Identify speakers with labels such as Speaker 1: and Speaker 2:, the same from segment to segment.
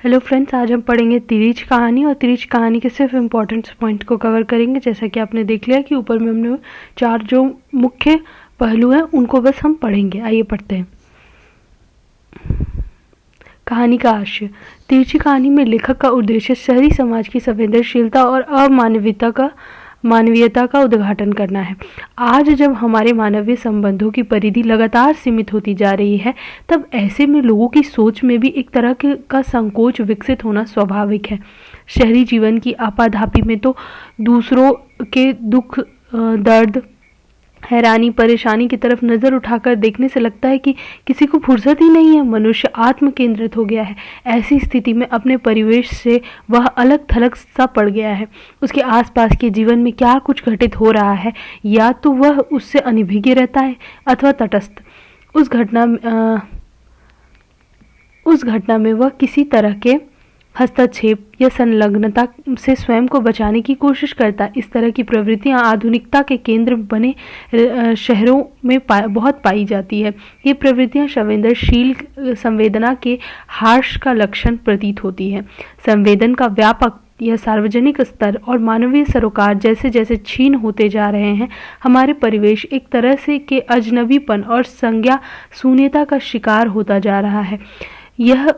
Speaker 1: Hello friends, आज हम पढ़ेंगे तिरिच कहानी और तिरिच कहानी के सिर्फ इम्पोर्टेंट पॉइंट को कवर करेंगे। जैसा कि आपने देख लिया कि ऊपर में हमने 4 जो मुख्य पहलू हैं उनको बस हम पढ़ेंगे। आइए पढ़ते हैं। कहानी का आशय। तिरछी कहानी में लेखक का उद्देश्य शहरी समाज की संवेदनशीलता और मानवीयता का उद्घाटन करना है। आज जब हमारे मानवीय संबंधों की परिधि लगातार सीमित होती जा रही है, तब ऐसे में लोगों की सोच में भी एक तरह का संकोच विकसित होना स्वाभाविक है। शहरी जीवन की आपाधापी में तो दूसरों के दुख, दर्द, हैरानी, परेशानी की तरफ नज़र उठाकर देखने से लगता है कि किसी को फुर्सत ही नहीं है। मनुष्य आत्म केंद्रित हो गया है। ऐसी स्थिति में अपने परिवेश से वह अलग थलग सा पड़ गया है। उसके आसपास के जीवन में क्या कुछ घटित हो रहा है, या तो वह उससे अनभिज्ञ रहता है अथवा तटस्थ। उस घटना में वह किसी तरह के हस्तक्षेप या संलग्नता से स्वयं को बचाने की कोशिश करता है। इस तरह की प्रवृत्तियां आधुनिकता के केंद्र बने शहरों में बहुत पाई जाती है। ये प्रवृत्तियां संवेदना के हार्श का लक्षण प्रतीत होती है। संवेदन का व्यापक यह सार्वजनिक स्तर और मानवीय सरोकार जैसे जैसे क्षीण होते जा रहे हैं, हमारे परिवेश एक तरह से के अजनबीपन और संज्ञा शून्यता का शिकार होता जा रहा है। यह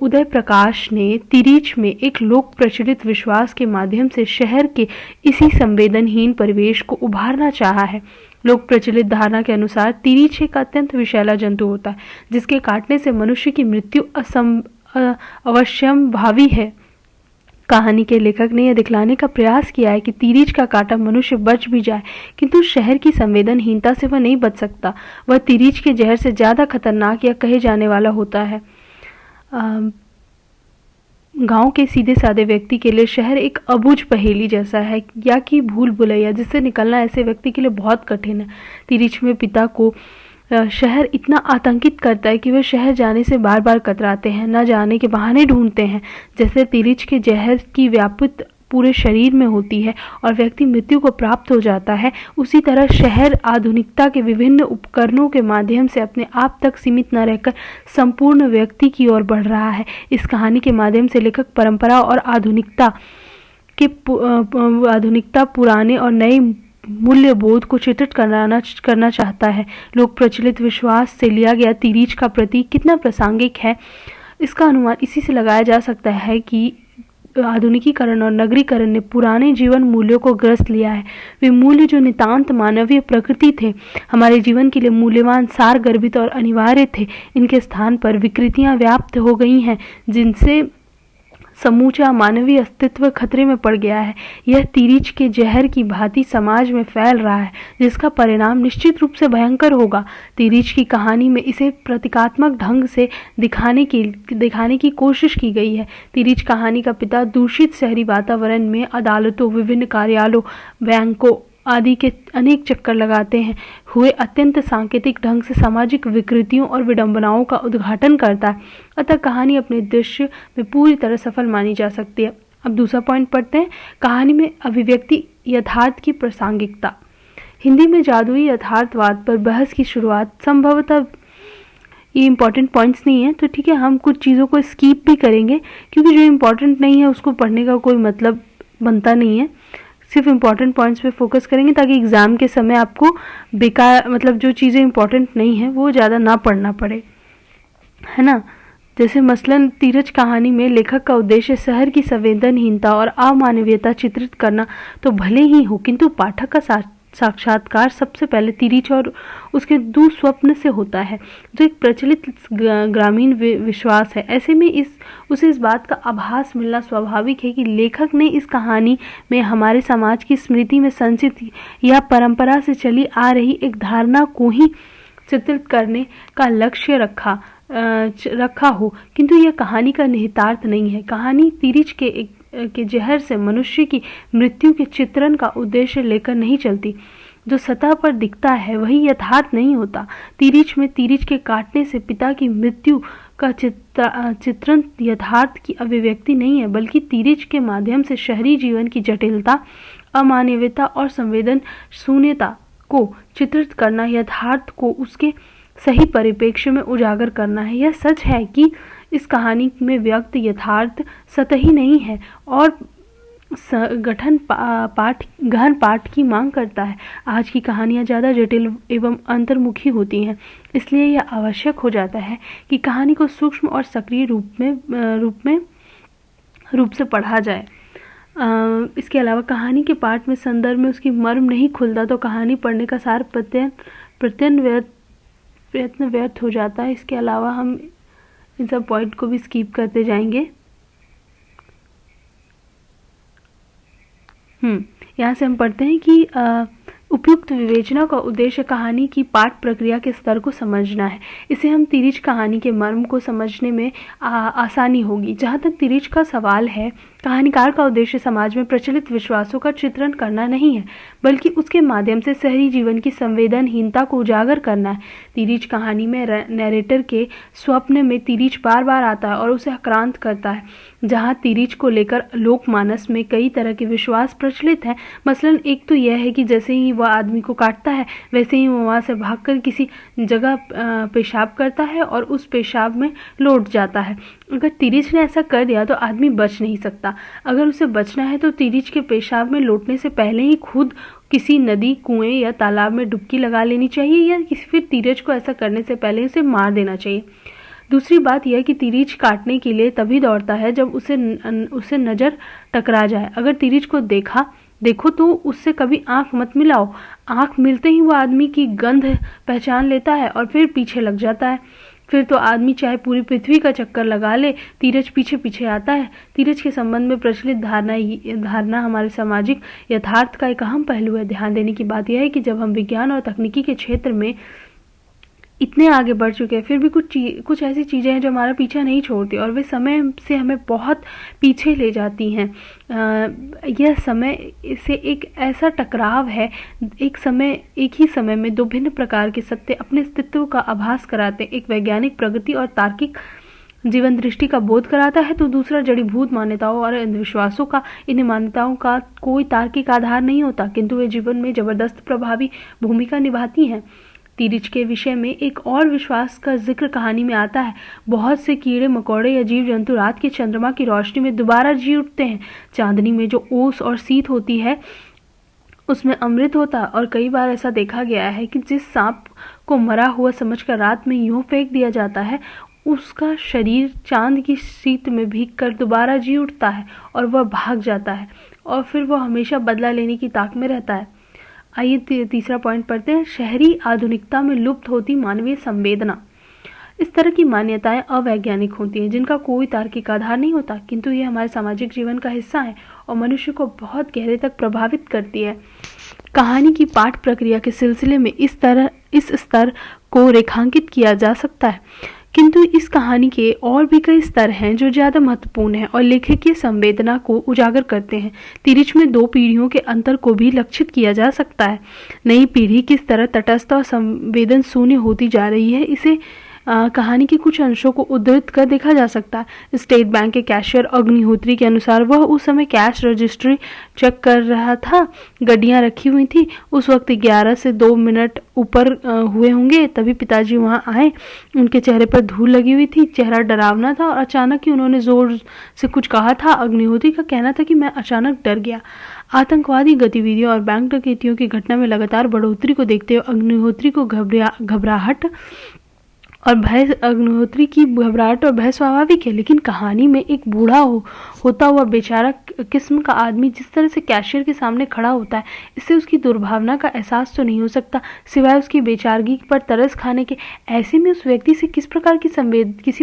Speaker 1: उदय प्रकाश ने तिरिच में एक लोक प्रचलित विश्वास के माध्यम से शहर के इसी संवेदनहीन परिवेश को उभारना चाहा है। लोक प्रचलित धारणा के अनुसार तिरिच एक अत्यंत विषैला जंतु होता है, जिसके काटने से मनुष्य की मृत्यु अवश्यंभावी है। कहानी के लेखक ने यह दिखलाने का प्रयास किया है कि तिरिच का काटा मनुष्य बच भी जाए, किंतु शहर की संवेदनहीनता से वह नहीं बच सकता। वह तिरिच के जहर से ज्यादा खतरनाक या कहे जाने वाला होता है। गांव के सीधे साधे व्यक्ति के लिए शहर एक अबूझ पहेली जैसा है, या कि भूल भुलैया जिससे निकलना ऐसे व्यक्ति के लिए बहुत कठिन है। तिरिच में पिता को शहर इतना आतंकित करता है कि वे शहर जाने से बार बार कतराते हैं, न जाने के बहाने ढूंढते हैं। जैसे तिरिच के जहर की व्यापित पूरे शरीर में होती है और व्यक्ति मृत्यु को प्राप्त हो जाता है, उसी तरह शहर आधुनिकता के विभिन्न उपकरणों के माध्यम से अपने आप तक सीमित न रहकर संपूर्ण व्यक्ति की ओर बढ़ रहा है। इस कहानी के माध्यम से लेखक परंपरा और आधुनिकता, पुराने और नए मूल्य बोध को चित्रित करना चाहता है। लोक प्रचलित विश्वास से लिया गया तिरिच का प्रतीक कितना प्रासंगिक है, इसका अनुमान इसी से लगाया जा सकता है कि आधुनिकीकरण और नगरीकरण ने पुराने जीवन मूल्यों को ग्रस्त लिया है। वे मूल्य जो नितांत मानवीय प्रकृति थे, हमारे जीवन के लिए मूल्यवान, सार गर्भित और अनिवार्य थे, इनके स्थान पर विकृतियां व्याप्त हो गई हैं, जिनसे समूचा मानवीय अस्तित्व खतरे में पड़ गया है। यह तिरिच के जहर की भांति समाज में फैल रहा है, जिसका परिणाम निश्चित रूप से भयंकर होगा। तिरिच की कहानी में इसे प्रतीकात्मक ढंग से दिखाने की कोशिश की गई है। तिरिच कहानी का पिता दूषित शहरी वातावरण में अदालतों, विभिन्न कार्यालयों, बैंकों आदि के अनेक चक्कर लगाते हैं हुए अत्यंत सांकेतिक ढंग से सामाजिक विकृतियों और विडंबनाओं का उद्घाटन करता है। अतः कहानी अपने दृश्य में पूरी तरह सफल मानी जा सकती है। अब दूसरा पॉइंट पढ़ते हैं। कहानी में अभिव्यक्ति यथार्थ की प्रासंगिकता। हिंदी में जादुई यथार्थवाद पर बहस की शुरुआत संभवतः, ये इंपॉर्टेंट पॉइंट्स नहीं है तो ठीक है, हम कुछ चीज़ों को स्कीप भी करेंगे, क्योंकि जो इम्पोर्टेंट नहीं है उसको पढ़ने का कोई मतलब बनता नहीं है। सिर्फ इम्पॉर्टेंट पॉइंट्स पे फोकस करेंगे ताकि एग्ज़ाम के समय आपको बेकार, मतलब जो चीज़ें इम्पॉर्टेंट नहीं है वो ज़्यादा ना पढ़ना पड़े, है ना। जैसे मसलन तिरिच कहानी में लेखक का उद्देश्य शहर की संवेदनहीनता और अमानवीयता चित्रित करना तो भले ही हो, किंतु पाठक का साक्षात्कार सबसे पहले तिरिच और उसके दुस्वप्न से होता है, जो एक प्रचलित ग्रामीण विश्वास है। ऐसे में उसे इस बात का आभास मिलना स्वाभाविक है कि लेखक ने इस कहानी में हमारे समाज की स्मृति में संचित या परंपरा से चली आ रही एक धारणा को ही चित्रित करने का लक्ष्य रखा हो, किंतु यह कहानी का निहितार्थ नहीं है। कहानी तिरिच के जहर से मनुष्य की मृत्यु के चित्रण का उद्देश्य लेकर नहीं चलती। जो सतह पर दिखता है वही यथार्थ नहीं होता। तिरिच में तिरिच के काटने से पिता की मृत्यु का चित्रण यथार्थ की अभिव्यक्ति नहीं है, बल्कि तिरिच के माध्यम से शहरी जीवन की जटिलता, अमानवीयता और संवेदन शून्यता को चित्रित करना, यथार्थ को उसके सही परिप्रेक्ष्य में उजागर करना है। यह सच है कि इस कहानी में व्यक्त यथार्थ सतही नहीं है और गहन पाठ की मांग करता है। आज की कहानियाँ ज़्यादा जटिल एवं अंतर्मुखी होती हैं, इसलिए यह आवश्यक हो जाता है कि कहानी को सूक्ष्म और सक्रिय रूप से पढ़ा जाए। इसके अलावा कहानी के पाठ में संदर्भ में उसकी मर्म नहीं खुलता तो कहानी पढ़ने का सार प्रयत्न व्यर्थ हो जाता है। इसके अलावा हम इन सब पॉइंट को भी स्किप करते जाएंगे। यहाँ से हम पढ़ते हैं कि उपयुक्त विवेचना का उद्देश्य कहानी की पाठ प्रक्रिया के स्तर को समझना है। इसे हम तिरिच कहानी के मर्म को समझने में आसानी होगी। जहाँ तक तिरिच का सवाल है, कहानीकार का उद्देश्य समाज में प्रचलित विश्वासों का चित्रण करना नहीं है, बल्कि उसके माध्यम से शहरी जीवन की संवेदनहीनता को उजागर करना है। तिरिच कहानी में नैरेटर के स्वप्न में तिरिच बार बार आता है और उसे आक्रांत करता है। जहाँ तिरिच को लेकर लोकमानस में कई तरह के विश्वास प्रचलित हैं। मसलन एक तो यह है कि जैसे ही वह आदमी को काटता है वैसे ही वह वहाँ से भागकर किसी जगह पेशाब करता है और उस पेशाब में लौट जाता है। अगर तिरिच ने ऐसा कर दिया तो आदमी बच नहीं सकता। अगर उसे बचना है तो तिरिच के पेशाब में लौटने से पहले ही खुद किसी नदी, कुएं या तालाब में डुबकी लगा लेनी चाहिए, या फिर तिरिच को ऐसा करने से पहले उसे मार देना चाहिए। दूसरी बात यह कि तिरिच काटने के लिए तभी दौड़ता है जब उसे नज़र टकरा जाए। अगर तिरिच को देखो तो उससे कभी आंख मत मिलाओ। आंख मिलते ही वो आदमी की गंध पहचान लेता है और फिर पीछे लग जाता है। फिर तो आदमी चाहे पूरी पृथ्वी का चक्कर लगा ले, तिरिच पीछे पीछे आता है। तिरिच के संबंध में प्रचलित धारणा हमारे सामाजिक यथार्थ का एक अहम पहलू है। ध्यान देने की बात यह है कि जब हम विज्ञान और तकनीकी के क्षेत्र में इतने आगे बढ़ चुके हैं, फिर भी कुछ ऐसी चीज़ें हैं जो हमारा पीछा नहीं छोड़ती और वे समय से हमें बहुत पीछे ले जाती हैं। यह समय से एक ऐसा टकराव है, एक ही समय में दो भिन्न प्रकार के सत्य अपने अस्तित्व का आभास कराते हैं। एक वैज्ञानिक प्रगति और तार्किक जीवन दृष्टि का बोध कराता है तो दूसरा जड़ीभूत मान्यताओं और अंधविश्वासों का। इन मान्यताओं का कोई तार्किक आधार नहीं होता, किंतु वे जीवन में जबरदस्त प्रभावी भूमिका निभाती हैं। तिरिच के विषय में एक और विश्वास का जिक्र कहानी में आता है। बहुत से कीड़े मकोड़े या जीव जंतु रात के चंद्रमा की रोशनी में दोबारा जी उठते हैं। चांदनी में जो ओस और शीत होती है उसमें अमृत होता है और कई बार ऐसा देखा गया है कि जिस सांप को मरा हुआ समझकर रात में यूं फेंक दिया जाता है, उसका शरीर चांद की शीत में भीगकर दोबारा जी उठता है और वह भाग जाता है और फिर वह हमेशा बदला लेने की ताक में रहता है। आइए तीसरा पॉइंट पढ़ते हैं। शहरी आधुनिकता में लुप्त होती मानवीय संवेदना। इस तरह की मान्यताएं अवैज्ञानिक होती हैं जिनका कोई तार्किक आधार नहीं होता, किंतु ये हमारे सामाजिक जीवन का हिस्सा है और मनुष्य को बहुत गहरे तक प्रभावित करती है। कहानी की पाठ प्रक्रिया के सिलसिले में इस स्तर को रेखांकित किया जा सकता है, किंतु इस कहानी के और भी कई स्तर हैं जो ज़्यादा महत्वपूर्ण हैं और लेखक की संवेदना को उजागर करते हैं। तिरिच में दो पीढ़ियों के अंतर को भी लक्षित किया जा सकता है। नई पीढ़ी किस तरह तटस्थ और संवेदन शून्य होती जा रही है, इसे कहानी के कुछ अंशों को उद्धृत कर देखा जा सकता है। स्टेट बैंक के कैशियर अग्निहोत्री के अनुसार वह उस समय कैश रजिस्ट्री चेक कर रहा था। गड्डियां रखी हुई थी। उस वक्त 11 से 2 मिनट ऊपर हुए होंगे, तभी पिताजी वहां आए। उनके चेहरे पर धूल लगी हुई थी, चेहरा डरावना था और अचानक ही उन्होंने जोर से कुछ कहा था। अग्निहोत्री का कहना था कि मैं अचानक डर गया। आतंकवादी गतिविधियों और बैंक डकैतियों की घटना में लगातार बढ़ोतरी को देखते हुए अग्निहोत्री को घबराहट और भय स्वाभाविक है, लेकिन कहानी में एक बूढ़ा होता हुआ बेचारा किस्म का आदमी जिस तरह से कैशियर के सामने खड़ा होता है, इससे उसकी दुर्भावना का एहसास तो नहीं हो सकता सिवाय उसकी बेचारगी पर तरस खाने के। ऐसे में उस व्यक्ति से किसी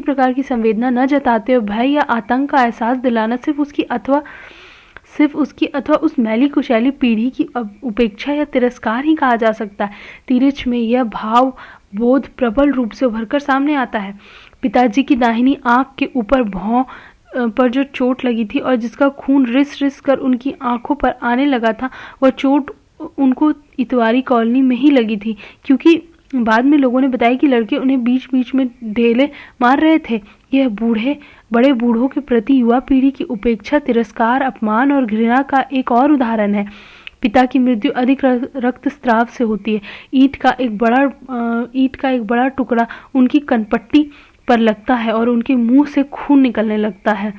Speaker 1: प्रकार की संवेदना न जताते हुए भय या आतंक का एहसास दिलाना सिर्फ उसकी अथवा उस मैली कुशैली पीढ़ी की उपेक्षा या तिरस्कार ही कहा जा सकता है। तिरिच में यह भाव बोध प्रबल रूप से उभरकर सामने आता है। पिताजी की दाहिनी आंख के ऊपर भौं पर जो चोट लगी थी और जिसका खून रिस रिस कर उनकी आंखों पर आने लगा था, वह चोट उनको इतवारी कॉलोनी में ही लगी थी, क्योंकि बाद में लोगों ने बताया कि लड़के उन्हें बीच बीच में ढेले मार रहे थे। यह बड़े बूढ़ों के प्रति युवा पीढ़ी की उपेक्षा, तिरस्कार, अपमान और घृणा का एक और उदाहरण है। पिता की मृत्यु अधिक रक्तस्राव से होती है। ईंट का एक बड़ा टुकड़ा उनकी कनपट्टी पर लगता है और उनके मुंह से खून निकलने लगता है।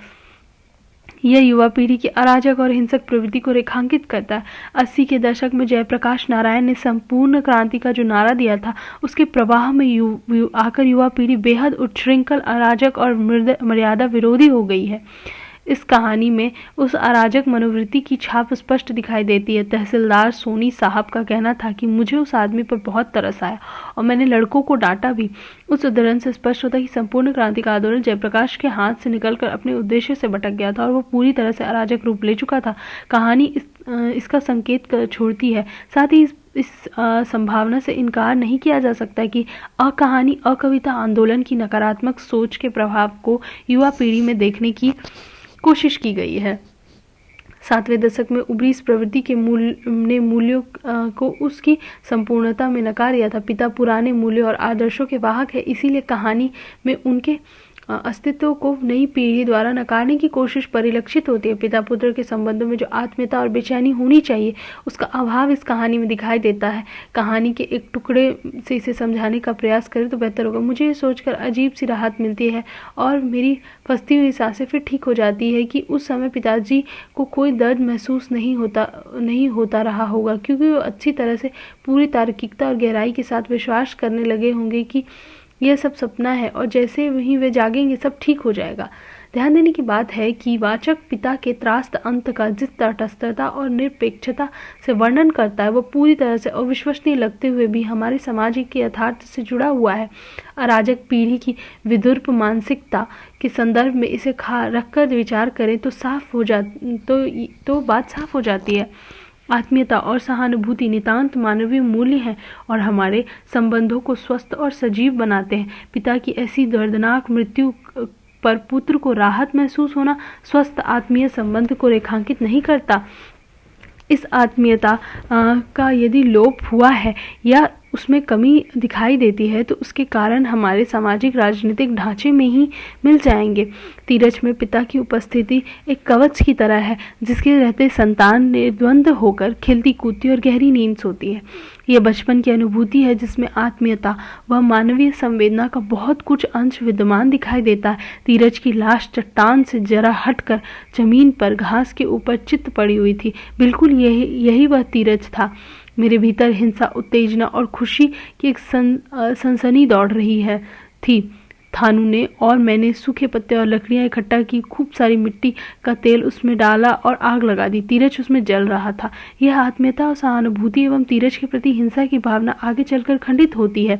Speaker 1: यह युवा पीढ़ी की अराजक और हिंसक प्रवृत्ति को रेखांकित करता है। 80 के दशक में जयप्रकाश नारायण ने संपूर्ण क्रांति का जो नारा दिया था, उसके प्रवाह में आकर युवा पीढ़ी बेहद उच्छृंखल, अराजक और मर्यादा विरोधी हो गई है। इस कहानी में उस अराजक मनोवृत्ति की छाप स्पष्ट दिखाई देती है। तहसीलदार सोनी साहब का कहना था कि मुझे उस आदमी पर बहुत तरस आया और मैंने लड़कों को डांटा भी। उस उदाहरण से स्पष्ट होता है कि संपूर्ण क्रांति का आंदोलन जयप्रकाश के हाथ से निकलकर अपने उद्देश्य से भटक गया था और वो पूरी तरह से अराजक रूप ले चुका था। कहानी इसका संकेत छोड़ती है। साथ ही इस संभावना से इनकार नहीं किया जा सकता कि कहानी अकविता आंदोलन की नकारात्मक सोच के प्रभाव को युवा पीढ़ी में देखने की कोशिश की गई है। 7वें दशक में उभरी इस प्रवृत्ति के मूल्यों को उसकी संपूर्णता में नकार दिया था। पिता पुराने मूल्यों और आदर्शों के वाहक है, इसीलिए कहानी में उनके अस्तित्व को नई पीढ़ी द्वारा नकारने की कोशिश परिलक्षित होती है। पिता पुत्र के संबंधों में जो आत्मीयता और बेचैनी होनी चाहिए, उसका अभाव इस कहानी में दिखाई देता है। कहानी के एक टुकड़े से इसे समझाने का प्रयास करें तो बेहतर होगा। मुझे ये सोचकर अजीब सी राहत मिलती है और मेरी फंसती हुई सांसें फिर ठीक हो जाती है कि उस समय पिताजी को कोई दर्द महसूस नहीं होता रहा होगा, क्योंकि वो अच्छी तरह से पूरी तार्किकता और गहराई के साथ विश्वास करने लगे होंगे कि यह सब सपना है और जैसे ही वे जागेंगे सब ठीक हो जाएगा। ध्यान देने की बात है कि वाचक पिता के त्रास्त अंत का जिस तटस्थता और निरपेक्षता से वर्णन करता है, वह पूरी तरह से अविश्वसनीय लगते हुए भी हमारे समाज के यथार्थ से जुड़ा हुआ है। अराजक पीढ़ी की विधुर्प मानसिकता के संदर्भ में इसे रखकर विचार करें तो बात साफ हो जाती है। आत्मीयता और सहानुभूति नितांत मानवीय मूल्य हैं और हमारे संबंधों को स्वस्थ और सजीव बनाते हैं। पिता की ऐसी दर्दनाक मृत्यु पर पुत्र को राहत महसूस होना स्वस्थ आत्मीय संबंध को रेखांकित नहीं करता। इस आत्मीयता का यदि लोप हुआ है या उसमें कमी दिखाई देती है तो उसके कारण हमारे सामाजिक राजनीतिक ढांचे में ही मिल जाएंगे। तीरथ में पिता की उपस्थिति एक कवच की तरह है, जिसके रहते संतान निर्द्वंद होकर खिलती कूदती और गहरी नींद सोती है। यह बचपन की अनुभूति है जिसमें आत्मीयता व मानवीय संवेदना का बहुत कुछ अंश विद्यमान दिखाई देता है। तीरथ की लाश चट्टान से जरा हटकर जमीन पर घास के ऊपर चित्त पड़ी हुई थी। बिल्कुल यही वह तीरथ था। मेरे भीतर हिंसा, उत्तेजना और खुशी की एक सनसनी दौड़ रही थी। थानू ने और मैंने सूखे पत्ते और लकड़ियां इकट्ठा की, खूब सारी मिट्टी का तेल उसमें डाला और आग लगा दी। तीरथ उसमें जल रहा था। यह आत्मीयता और सहानुभूति एवं तीरथ के प्रति हिंसा की भावना आगे चलकर खंडित होती है।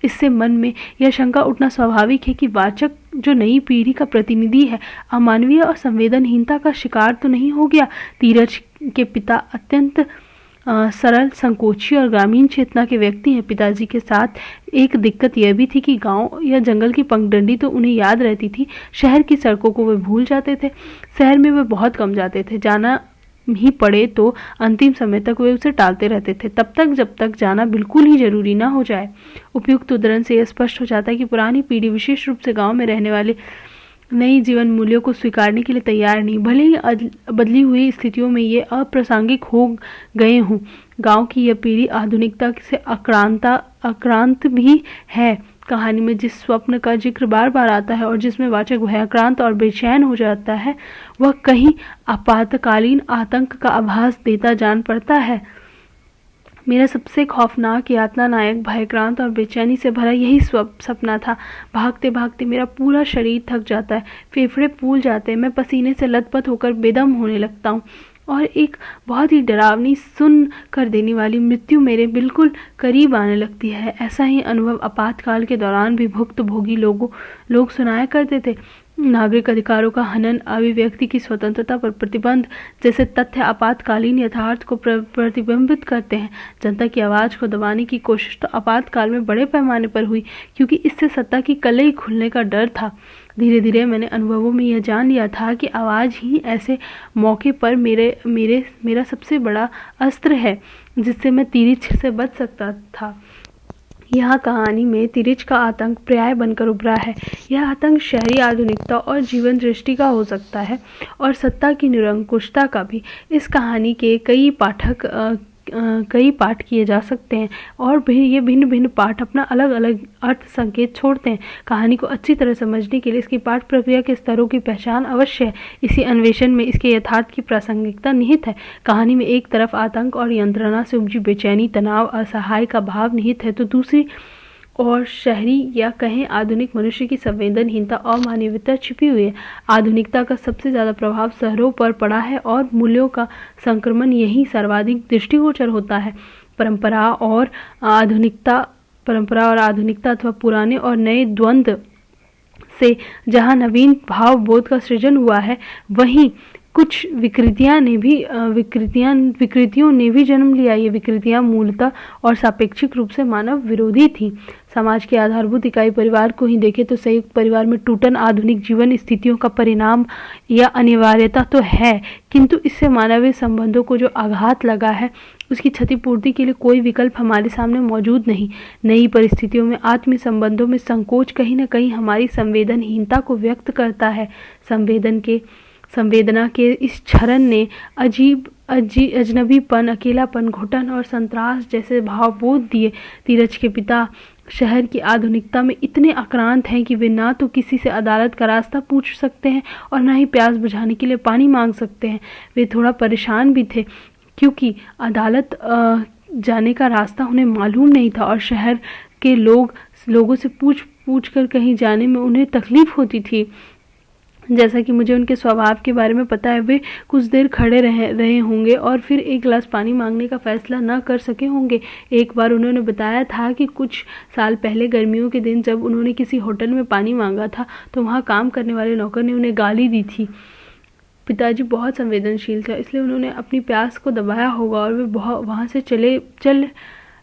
Speaker 1: इससे मन में यह शंका उठना स्वाभाविक है कि वाचक जो नई पीढ़ी का प्रतिनिधि है, अमानवीय और संवेदनहीनता का शिकार तो नहीं हो गया। तीरथ के पिता अत्यंत सरल, संकोची और ग्रामीण चेतना के व्यक्ति हैं। पिताजी के साथ एक दिक्कत यह भी थी कि गांव या जंगल की पगडंडी तो उन्हें याद रहती थी, शहर की सड़कों को वे भूल जाते थे। शहर में वे बहुत कम जाते थे, जाना ही पड़े तो अंतिम समय तक वे उसे टालते रहते थे, तब तक जब तक जाना बिल्कुल ही जरूरी ना हो जाए। उपयुक्त उदाहरण से यह स्पष्ट हो जाता है कि पुरानी पीढ़ी विशेष रूप से गाँव में रहने वाले नई जीवन मूल्यों को स्वीकारने के लिए तैयार नहीं, भले ही बदली हुई स्थितियों में ये अप्रासंगिक हो गए हों। गांव की यह पीढ़ी आधुनिकता से आक्रांत भी है। कहानी में जिस स्वप्न का जिक्र बार बार आता है और जिसमें वाचक भयाक्रांत और बेचैन हो जाता है, वह कहीं आपातकालीन आतंक का आभास देता जान पड़ता है। मेरा सबसे खौफनाक यातना नायक भयक्रांत और बेचैनी से भरा यही सपना था। भागते भागते मेरा पूरा शरीर थक जाता है, फेफड़े फूल जाते हैं, मैं पसीने से लथपथ होकर बेदम होने लगता हूँ और एक बहुत ही डरावनी, सुन कर देने वाली मृत्यु मेरे बिल्कुल करीब आने लगती है। ऐसा ही अनुभव आपातकाल के दौरान भी भुक्तभोगी लोग सुनाया करते थे। नागरिक अधिकारों का हनन, अभिव्यक्ति की स्वतंत्रता पर प्रतिबंध जैसे तथ्य आपातकालीन यथार्थ को प्रतिबिंबित करते हैं। जनता की आवाज़ को दबाने की कोशिश तो आपातकाल में बड़े पैमाने पर हुई, क्योंकि इससे सत्ता की कलई खुलने का डर था। धीरे धीरे मैंने अनुभवों में यह जान लिया था कि आवाज़ ही ऐसे मौके पर मेरा सबसे बड़ा अस्त्र है जिससे मैं तिरछ से बच सकता था। यहाँ कहानी में तिरछ का आतंक पर्याय बनकर उभरा है। यह आतंक शहरी आधुनिकता और जीवन दृष्टि का हो सकता है और सत्ता की निरंकुशता का भी। इस कहानी के कई पाठक कई पाठ किए जा सकते हैं और भी ये भिन्न भिन्न पाठ अपना अलग अलग अर्थ संकेत छोड़ते हैं। कहानी को अच्छी तरह समझने के लिए इसकी पाठ प्रक्रिया के स्तरों की पहचान अवश्य है। इसी अन्वेषण में इसके यथार्थ की प्रासंगिकता निहित है। कहानी में एक तरफ आतंक और यंत्रणा से उपजी बेचैनी, तनाव, असहाय का भाव निहित है, तो दूसरी और शहरी या कहें आधुनिक मनुष्य की संवेदनहीनता और मानवीयता छिपी हुई है। आधुनिकता का सबसे ज़्यादा प्रभाव शहरों पर पड़ा है और मूल्यों का संक्रमण यही सर्वाधिक दृष्टिगोचर होता है। परंपरा और आधुनिकता अथवा पुराने और नए द्वंद्व से जहाँ नवीन भाव बोध का सृजन हुआ है, वहीं कुछ विकृतियों ने भी जन्म लिया। ये विकृतियां मूलतः और सापेक्षिक रूप से मानव विरोधी थीं। समाज की आधारभूत इकाई परिवार को ही देखें तो संयुक्त परिवार में टूटन आधुनिक जीवन स्थितियों का परिणाम या अनिवार्यता तो है, किंतु इससे मानवीय संबंधों को जो आघात लगा है उसकी क्षतिपूर्ति के लिए कोई विकल्प हमारे सामने मौजूद नहीं। नई परिस्थितियों में आत्मीय संबंधों में संकोच कहीं न कहीं हमारी संवेदनहीनता को व्यक्त करता है। संवेदना के इस क्षरण ने अजनबीपन, अकेलापन, घुटन और संत्रास जैसे भाव बोध दिए। धीरज के पिता शहर की आधुनिकता में इतने आक्रांत हैं कि वे ना तो किसी से अदालत का रास्ता पूछ सकते हैं और ना ही प्यास बुझाने के लिए पानी मांग सकते हैं। वे थोड़ा परेशान भी थे क्योंकि अदालत जाने का रास्ता उन्हें मालूम नहीं था और शहर के लोगों से पूछ कर कहीं जाने में उन्हें तकलीफ होती थी। जैसा कि मुझे उनके स्वभाव के बारे में पता है, वे कुछ देर खड़े रहे होंगे और फिर एक गिलास पानी मांगने का फैसला न कर सके होंगे। एक बार उन्होंने बताया था कि कुछ साल पहले गर्मियों के दिन जब उन्होंने किसी होटल में पानी मांगा था तो वहाँ काम करने वाले नौकर ने उन्हें गाली दी थी। पिताजी बहुत संवेदनशील थे, इसलिए उन्होंने अपनी प्यास को दबाया होगा और वे वहाँ से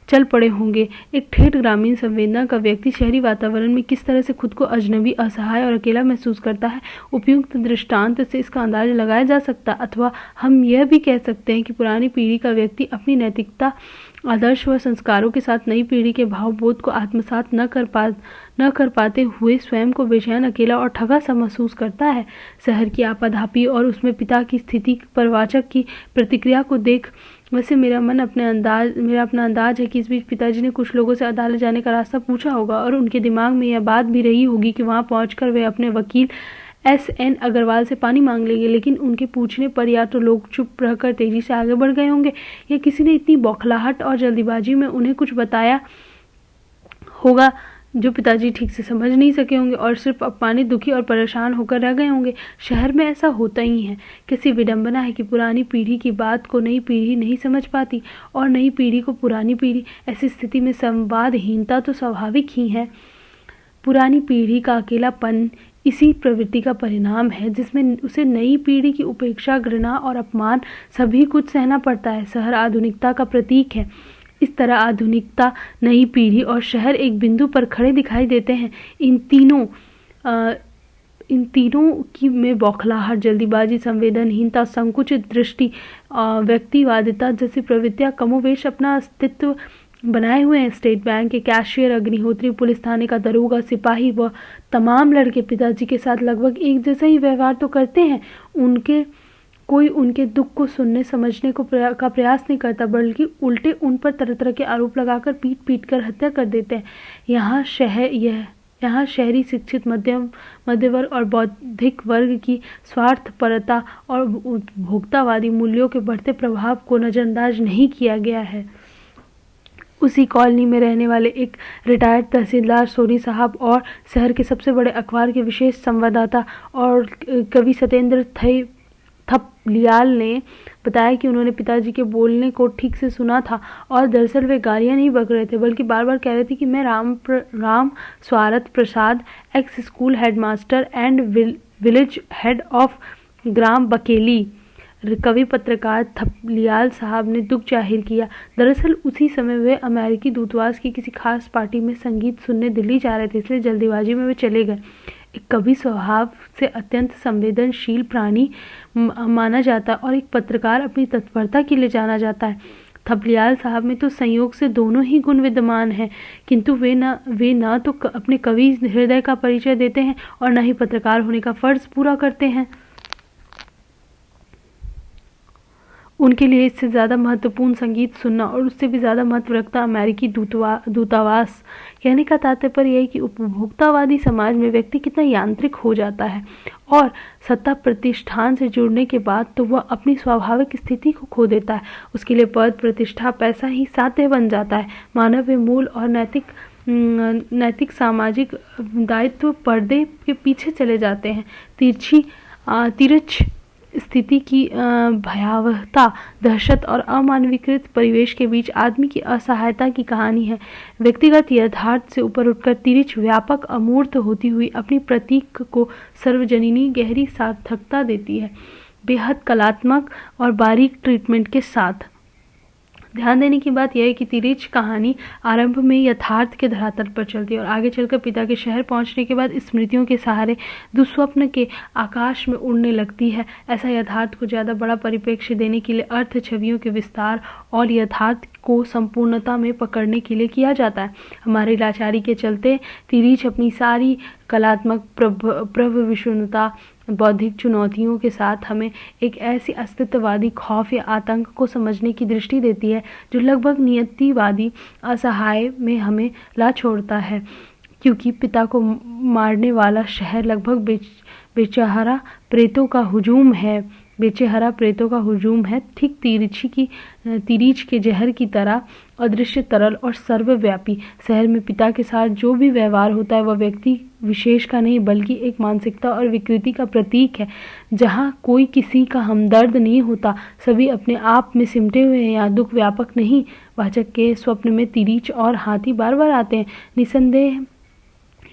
Speaker 1: चल पड़े होंगे। एक ठेठ ग्रामीण संवेदना का व्यक्ति शहरी वातावरण में किस तरह से खुद को अजनबी, असहाय और अकेला महसूस करता है, उपयुक्त दृष्टांत से इसका अंदाजा लगाया जा सकता। अथवा हम यह भी कह सकते हैं कि पुरानी पीढ़ी का व्यक्ति अपनी नैतिकता, आदर्श व संस्कारों के साथ नई पीढ़ी के भावबोध को आत्मसात न कर पाते हुए स्वयं को बेचैन, अकेला और ठगा सा महसूस करता है। शहर की आपाधापी और उसमें पिता की स्थिति पर वाचक की प्रतिक्रिया को देख वैसे मेरा अपना अंदाज है कि इस बीच पिताजी ने कुछ लोगों से अदालत जाने का रास्ता पूछा होगा और उनके दिमाग में यह बात भी रही होगी कि वहां पहुंचकर वे अपने वकील S.N. अग्रवाल से पानी मांग लेंगे। लेकिन उनके पूछने पर या तो लोग चुप रहकर तेजी से आगे बढ़ गए होंगे या किसी ने इतनी बौखलाहट और जल्दीबाजी में उन्हें कुछ बताया होगा जो पिताजी ठीक से समझ नहीं सके होंगे और सिर्फ अपमानित, दुखी और परेशान होकर रह गए होंगे। शहर में ऐसा होता ही है। कैसी विडंबना है कि पुरानी पीढ़ी की बात को नई पीढ़ी नहीं समझ पाती और नई पीढ़ी को पुरानी पीढ़ी। ऐसी स्थिति में संवादहीनता तो स्वाभाविक ही है। पुरानी पीढ़ी का अकेलापन इसी प्रवृत्ति का परिणाम है जिसमें उसे नई पीढ़ी की उपेक्षा, घृणा और अपमान सभी कुछ सहना पड़ता है। शहर आधुनिकता का प्रतीक है। इस तरह आधुनिकता, नई पीढ़ी और शहर एक बिंदु पर खड़े दिखाई देते हैं। इन तीनों की में बौखलाहट, जल्दीबाजी, संवेदनहीनता, संकुचित दृष्टि, व्यक्तिवादिता जैसी प्रवृत्तियां कमोवेश अपना अस्तित्व बनाए हुए हैं। स्टेट बैंक के कैशियर, अग्निहोत्री, पुलिस थाने का दरोगा, सिपाही व तमाम लड़के पिताजी के साथ लगभग एक जैसा ही व्यवहार तो करते हैं। कोई उनके दुख को सुनने समझने का प्रयास नहीं करता, बल्कि उल्टे उन पर तरह तरह के आरोप लगाकर पीट कर हत्या कर देते हैं। यहाँ शहरी शिक्षित मध्य वर्ग और बौद्धिक वर्ग की स्वार्थपरता और उपभोक्तावादी मूल्यों के बढ़ते प्रभाव को नजरअंदाज नहीं किया गया है। उसी कॉलोनी में रहने वाले एक रिटायर्ड तहसीलदार सोनी साहब और शहर के सबसे बड़े अखबार के विशेष संवाददाता और कवि सत्येंद्र थपलियाल ने बताया कि उन्होंने पिताजी के बोलने को ठीक से सुना था और दरअसल वे गालियां नहीं बक रहे थे, बल्कि बार बार कह रहे थे कि मैं Ram Swarath Prasad, ex school headmaster and village head of ग्राम बकेली। कवि पत्रकार थपलियाल साहब ने दुख जाहिर किया। दरअसल उसी समय वे अमेरिकी दूतावास की किसी खास पार्टी में संगीत सुनने दिल्ली जा रहे थे, इसलिए जल्दीबाजी में वे चले गए। एक कवि स्वभाव से अत्यंत संवेदनशील प्राणी माना जाता है और एक पत्रकार अपनी तत्परता के लिए जाना जाता है। थपलियाल साहब में तो संयोग से दोनों ही गुण विद्यमान हैं, किंतु वे न तो अपने कवि हृदय का परिचय देते हैं और न ही पत्रकार होने का फर्ज पूरा करते हैं। उनके लिए इससे ज़्यादा महत्वपूर्ण संगीत सुनना और उससे भी ज़्यादा महत्व रखता अमेरिकी दूतावास। कहने का तात्पर्य यह है कि उपभोक्तावादी समाज में व्यक्ति कितना यांत्रिक हो जाता है और सत्ता प्रतिष्ठान से जुड़ने के बाद तो वह अपनी स्वाभाविक स्थिति को खो देता है। उसके लिए पद, प्रतिष्ठा, पैसा ही साध्य बन जाता है। मानवीय मूल और नैतिक सामाजिक दायित्व पर्दे के पीछे चले जाते हैं। तिरछ स्थिति की भयावहता, दहशत और अमानवीकृत परिवेश के बीच आदमी की असहायता की कहानी है। व्यक्तिगत यथार्थ से ऊपर उठकर तिरछ व्यापक अमूर्त होती हुई अपनी प्रतीक को सार्वजनीन गहरी सार्थकता देती है, बेहद कलात्मक और बारीक ट्रीटमेंट के साथ। ध्यान देने की बात यह है कि तिरछ कहानी आरंभ में यथार्थ के धरातल पर चलती है और आगे चलकर पिता के शहर पहुंचने के बाद स्मृतियों के सहारे दुस्वप्न के आकाश में उड़ने लगती है। ऐसा यथार्थ को ज़्यादा बड़ा परिप्रेक्ष्य देने के लिए अर्थ छवियों के विस्तार और यथार्थ को संपूर्णता में पकड़ने के लिए किया जाता है। हमारी लाचारी के चलते तिरछ अपनी सारी कलात्मक प्रभविष्णुता, बौद्धिक चुनौतियों के साथ हमें एक ऐसी अस्तित्ववादी खौफ या आतंक को समझने की दृष्टि देती है जो लगभग नियतिवादी असहाय में हमें ला छोड़ता है, क्योंकि पिता को मारने वाला शहर लगभग बेचेहरा प्रेतों का हुजूम है, ठीक तिरछ के जहर की तरह अदृश्य, तरल और सर्वव्यापी। शहर में पिता के साथ जो भी व्यवहार होता है वह व्यक्ति विशेष का नहीं बल्कि एक मानसिकता और विकृति का प्रतीक है, जहाँ कोई किसी का हमदर्द नहीं होता, सभी अपने आप में सिमटे हुए हैं। यहाँ दुख व्यापक नहीं, वाचक के स्वप्न में तिरछ और हाथी बार बार आते हैं। निसंदेह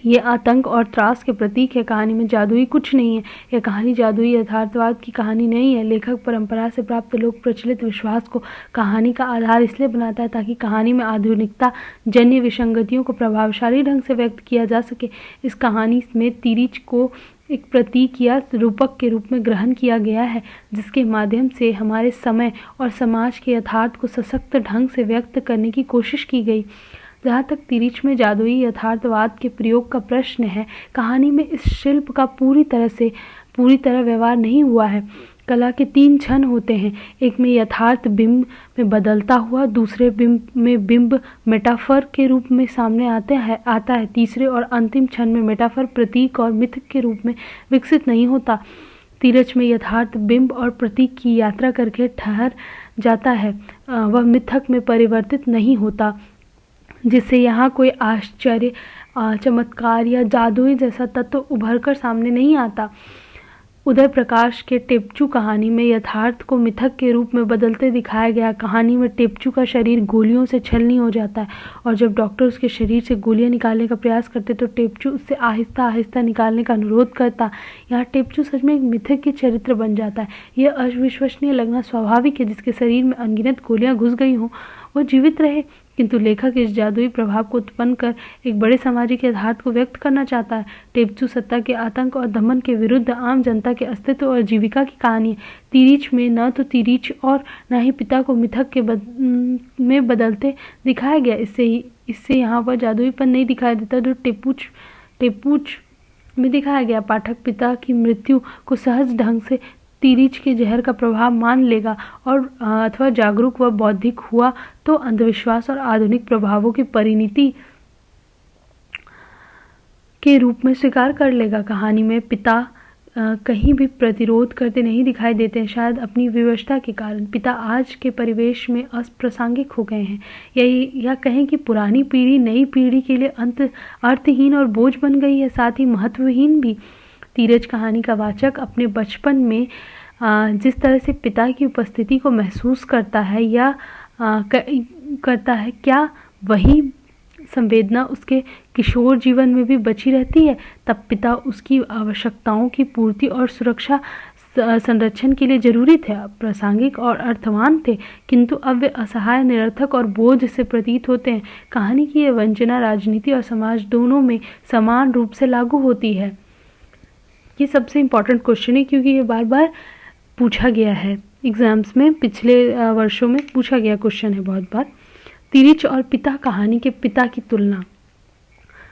Speaker 1: ये आतंक और त्रास के प्रतीक है। कहानी में जादुई कुछ नहीं है। यह कहानी जादुई यथार्थवाद की कहानी नहीं है। लेखक परंपरा से प्राप्त लोक प्रचलित विश्वास को कहानी का आधार इसलिए बनाता है ताकि कहानी में आधुनिकता जन्य विसंगतियों को प्रभावशाली ढंग से व्यक्त किया जा सके। इस कहानी में तिरछ को एक प्रतीक या रूपक के रूप में ग्रहण किया गया है, जिसके माध्यम से हमारे समय और समाज के यथार्थ को सशक्त ढंग से व्यक्त करने की कोशिश की गई। जहाँ तक तिरछ में जादुई यथार्थवाद के प्रयोग का प्रश्न है, कहानी में इस शिल्प का पूरी तरह व्यवहार नहीं हुआ है। कला के 3 क्षण होते हैं, एक में यथार्थ बिंब में बदलता हुआ, दूसरे बिंब मेटाफर के रूप में सामने आता है, तीसरे और अंतिम क्षण में मेटाफर प्रतीक और मिथ के रूप में विकसित नहीं होता। तिरछ में यथार्थ बिंब और प्रतीक की यात्रा करके ठहर जाता है, वह मिथक में परिवर्तित नहीं होता, जिससे यहाँ कोई आश्चर्य, चमत्कार या जादुई जैसा तत्व उभरकर सामने नहीं आता। उदय प्रकाश के टेप्चू कहानी में यथार्थ को मिथक के रूप में बदलते दिखाया गया। कहानी में टेप्चू का शरीर गोलियों से छलनी हो जाता है और जब डॉक्टर उसके शरीर से गोलियां निकालने का प्रयास करते तो टेप्चू उससे आहिस्ता आहिस्ता निकालने का अनुरोध करता। यहाँ टेप्चू सच में एक मिथक के चरित्र बन जाता है। यह अविश्वसनीय लगना स्वाभाविक है, जिसके शरीर में अनगिनत गोलियां घुस गई हों वो जीवित रहे, किंतु लेखक इस जादुई प्रभाव को उत्पन्न कर एक बड़े सामाजिक यथार्थ को व्यक्त करना चाहता है। टेप्चू सत्ता के आतंक और दमन के विरुद्ध आम जनता के अस्तित्व और जीविका की कहानी है। तिरछ में न तो तिरछ और न ही पिता को मिथक में बदलते दिखाया गया। इससे यहाँ पर जादुईपन नहीं दिखाई देता जो टेपूच में दिखाया गया। पाठक पिता की मृत्यु को सहज ढंग से तिरछ के जहर का प्रभाव मान लेगा और अथवा जागरूक व बौद्धिक हुआ तो अंधविश्वास और आधुनिक प्रभावों की परिणति के रूप में स्वीकार कर लेगा। कहानी में पिता कहीं भी प्रतिरोध करते नहीं दिखाई देते हैं, शायद अपनी विवशता के कारण। पिता आज के परिवेश में अप्रासंगिक हो गए हैं, या कहें कि पुरानी पीढ़ी नई पीढ़ी के लिए अर्थहीन और बोझ बन गई है, साथ ही महत्वहीन भी। तिरछ कहानी का वाचक अपने बचपन में जिस तरह से पिता की उपस्थिति को महसूस करता है क्या वही संवेदना उसके किशोर जीवन में भी बची रहती है? तब पिता उसकी आवश्यकताओं की पूर्ति और सुरक्षा संरक्षण के लिए जरूरी थे, प्रासंगिक और अर्थवान थे, किंतु अब वे असहाय, निरर्थक और बोझ से प्रतीत होते हैं। कहानी की यह वंचना राजनीति और समाज दोनों में समान रूप से लागू होती है। ये सबसे इम्पोर्टेंट क्वेश्चन है, क्योंकि ये बार बार पूछा गया है एग्जाम्स में, पिछले वर्षों में पूछा गया क्वेश्चन है बहुत बार। तिरछ और पिता कहानी के पिता की तुलना।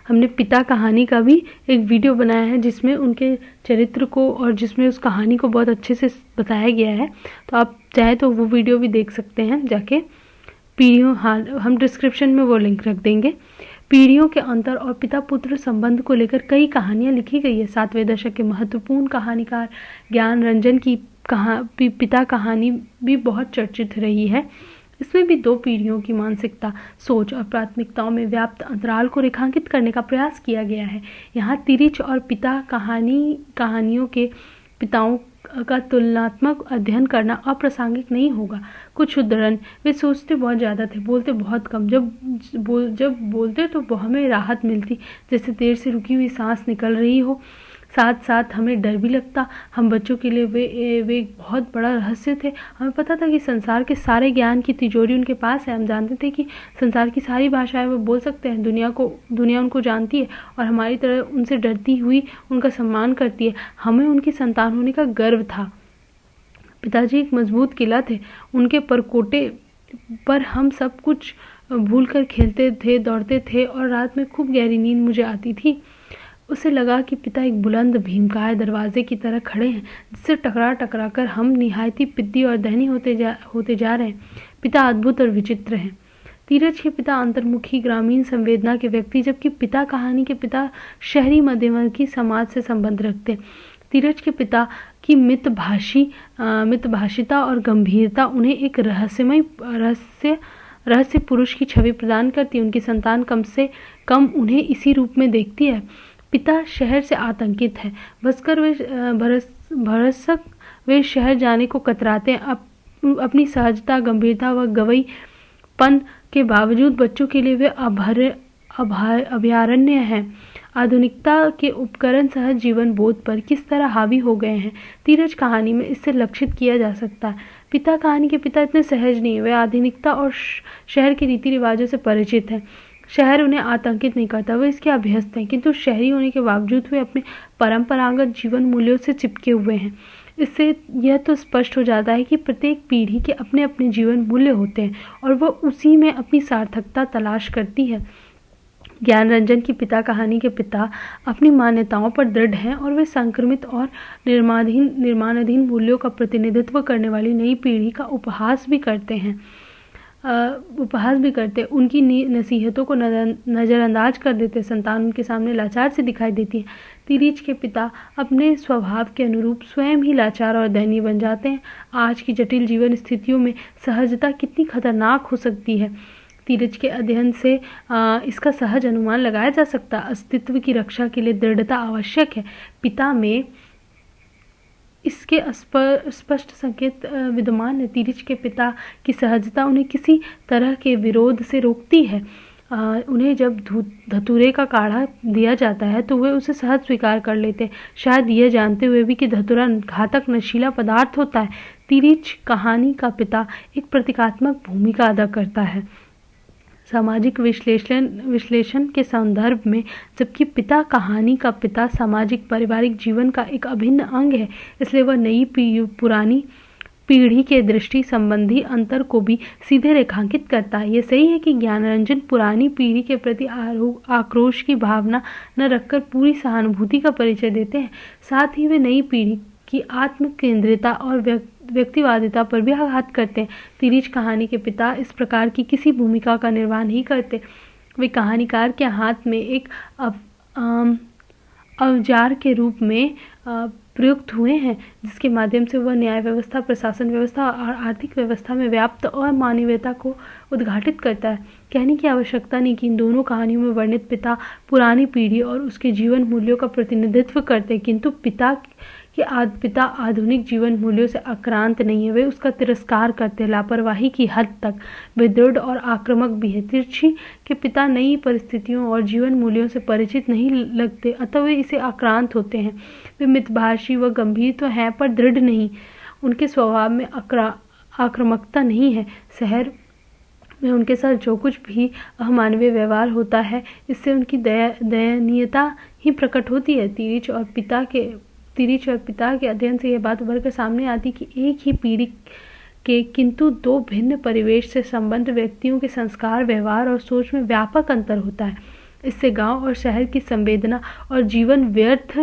Speaker 1: हमने पिता कहानी का भी एक वीडियो बनाया है जिसमें उनके चरित्र को और जिसमें उस कहानी को बहुत अच्छे से बताया गया है। तो आप चाहे तो वो वीडियो भी देख सकते हैं जाके। पीढ़ियों, हाँ, हम डिस्क्रिप्शन में वो लिंक रख देंगे। पीढ़ियों के अंतर और पिता पुत्र संबंध को लेकर कई कहानियां लिखी गई है। 7वें दशक के महत्वपूर्ण कहानीकार ज्ञान रंजन की पिता कहानी भी बहुत चर्चित रही है। इसमें भी दो पीढ़ियों की मानसिकता, सोच और प्राथमिकताओं में व्याप्त अंतराल को रेखांकित करने का प्रयास किया गया है। यहाँ तिरिच और पिता कहानियों के पिताओं का तुलनात्मक अध्ययन करना अप्रासंगिक नहीं होगा। कुछ उदाहरण, वे सोचते बहुत ज़्यादा थे, बोलते बहुत कम। जब बोलते तो हमें राहत मिलती, जैसे देर से रुकी हुई सांस निकल रही हो। साथ साथ हमें डर भी लगता। हम बच्चों के लिए वे एक बहुत बड़ा रहस्य थे। हमें पता था कि संसार के सारे ज्ञान की तिजोरी उनके पास है। हम जानते थे कि संसार की सारी भाषाएं वो बोल सकते हैं। दुनिया उनको जानती है और हमारी तरह उनसे डरती हुई उनका सम्मान करती है। हमें उनकी संतान होने का गर्व था। पिताजी एक मजबूत किला थे। उनके परकोटे पर हम सब कुछ भूलकर खेलते थे, दौड़ते थे और रात में खूब गहरी नींद मुझे आती थी। उसे लगा कि पिता एक बुलंद भीमकाय दरवाजे की तरह खड़े हैं, जिससे टकरा कर हम निहायती पिद्दी और दयनीय होते जा रहे हैं। पिता अद्भुत और विचित्र हैं। तीरज के पिता अंतर्मुखी ग्रामीण संवेदना के व्यक्ति, जबकि पिता कहानी के पिता शहरी मध्यवर्गीय समाज से संबंध रखते। तीरज के पिता की मितभाषिता और गंभीरता उन्हें एक रहस्य पुरुष की छवि प्रदान करती है। उनकी संतान कम से कम उन्हें इसी रूप में देखती है। पिता शहर से आतंकित है। भरसक वे शहर जाने को कतराते हैं। अपनी सहजता, गंभीरता व गवईपन के बावजूद बच्चों के लिए वे अभयारण्य हैं। आधुनिकता के उपकरण सहज जीवन बोध पर किस तरह हावी हो गए हैं, तीरज कहानी में इससे लक्षित किया जा सकता है। पिता कहानी के पिता इतने सहज नहीं है। वे आधुनिकता और शहर के रीति रिवाजों से परिचित हैं। शहर उन्हें आतंकित नहीं करता, वे इसके अभ्यस्त हैं, किंतु शहरी होने के बावजूद वे अपने परंपरागत जीवन मूल्यों से चिपके हुए हैं। इससे यह तो स्पष्ट हो जाता है कि प्रत्येक पीढ़ी के अपने अपने जीवन मूल्य होते हैं और वह उसी में अपनी सार्थकता तलाश करती है। ज्ञान रंजन की पिता कहानी के पिता अपनी मान्यताओं पर दृढ़ हैं और वे संक्रमित और निर्माणाधीन मूल्यों का प्रतिनिधित्व करने वाली नई पीढ़ी का उपहास भी करते। उनकी नसीहतों को नज़रअंदाज कर देते। संतान उनके सामने लाचार से दिखाई देती है। तिरिच के पिता अपने स्वभाव के अनुरूप स्वयं ही लाचार और दयनीय बन जाते हैं। आज की जटिल जीवन स्थितियों में सहजता कितनी खतरनाक हो सकती है, तिरिच के अध्ययन से इसका सहज अनुमान लगाया जा सकता है। अस्तित्व की रक्षा के लिए दृढ़ता आवश्यक है। पिता में इसके स्पष्ट संकेत विद्यमान है। तिरिच के पिता की सहजता उन्हें किसी तरह के विरोध से रोकती है। उन्हें जब धतूरे का काढ़ा दिया जाता है तो वे उसे सहज स्वीकार कर लेते हैं, शायद यह जानते हुए भी कि धतूरा घातक नशीला पदार्थ होता है। तिरिच कहानी का पिता एक प्रतीकात्मक भूमिका अदा करता है सामाजिक विश्लेषण के संदर्भ में, जबकि पिता कहानी का पिता सामाजिक पारिवारिक जीवन का एक अभिन्न अंग है। इसलिए वह नई पुरानी पीढ़ी के दृष्टि संबंधी अंतर को भी सीधे रेखांकित करता है। यह सही है कि ज्ञानरंजन पुरानी पीढ़ी के प्रति आक्रोश की भावना न रखकर पूरी सहानुभूति का परिचय देते हैं। साथ ही वे नई पीढ़ी की आत्म केंद्रिता और व्यक्तिवादिता पर भी आघात करते हैं। तिरिच कहानी के पिता इस प्रकार की किसी भूमिका का निर्वाह नहीं करते। वे कहानीकार के हाथ में एक औजार के रूप में प्रयुक्त हुए हैं, जिसके माध्यम से वह न्याय व्यवस्था, प्रशासन व्यवस्था और आर्थिक व्यवस्था में व्याप्त अमानवीयता को उद्घाटित करता है। कहने की आवश्यकता नहीं कि इन दोनों कहानियों में वर्णित पिता पुरानी पीढ़ी और उसके जीवन मूल्यों का प्रतिनिधित्व करते हैं, किंतु पिता आधुनिक जीवन मूल्यों से आक्रांत नहीं है। वे उसका तिरस्कार करते हैं, लापरवाही की हद तक। वे दृढ़ और आक्रामक भी है। तिरछी के पिता नई परिस्थितियों और जीवन मूल्यों से परिचित नहीं लगते, अतः वे इसे आक्रांत होते हैं। वे मितभाषी व गंभीर तो हैं पर दृढ़ नहीं। उनके स्वभाव में आक्रामकता नहीं है। शहर में उनके साथ जो कुछ भी अमानवीय व्यवहार होता है, इससे उनकी दयनीयता ही प्रकट होती है। तिरिच और पिता के अध्ययन से यह बात उभर कर सामने आती कि एक ही पीढ़ी के किंतु दो भिन्न परिवेश से संबद्ध व्यक्तियों के संस्कार, व्यवहार और सोच में व्यापक अंतर होता है। इससे गांव और शहर की संवेदना और जीवन व्यर्थ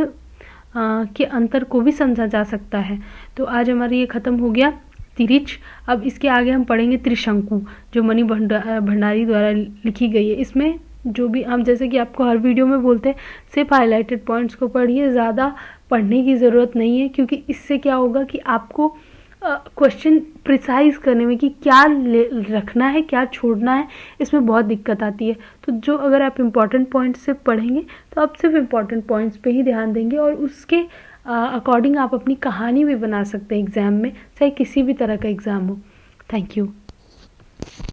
Speaker 1: के अंतर को भी समझा जा सकता है। तो आज हमारा ये ख़त्म हो गया तिरिच। अब इसके आगे हम पढ़ेंगे त्रिशंकु, जो मणि भंडारी द्वारा लिखी गई है। इसमें जो भी हम, जैसे कि आपको हर वीडियो में बोलते हैं, सिर्फ हाईलाइटेड पॉइंट्स को पढ़िए, ज़्यादा पढ़ने की ज़रूरत नहीं है, क्योंकि इससे क्या होगा कि आपको क्वेश्चन प्रिसाइज करने में कि क्या रखना है क्या छोड़ना है, इसमें बहुत दिक्कत आती है। तो जो अगर आप इम्पॉर्टेंट पॉइंट्स सिर्फ पढ़ेंगे तो आप सिर्फ इम्पॉर्टेंट पॉइंट्स पे ही ध्यान देंगे और उसके अकॉर्डिंग आप अपनी कहानी भी बना सकते हैं एग्ज़ाम में, चाहे किसी भी तरह का एग्ज़ाम हो। Thank you.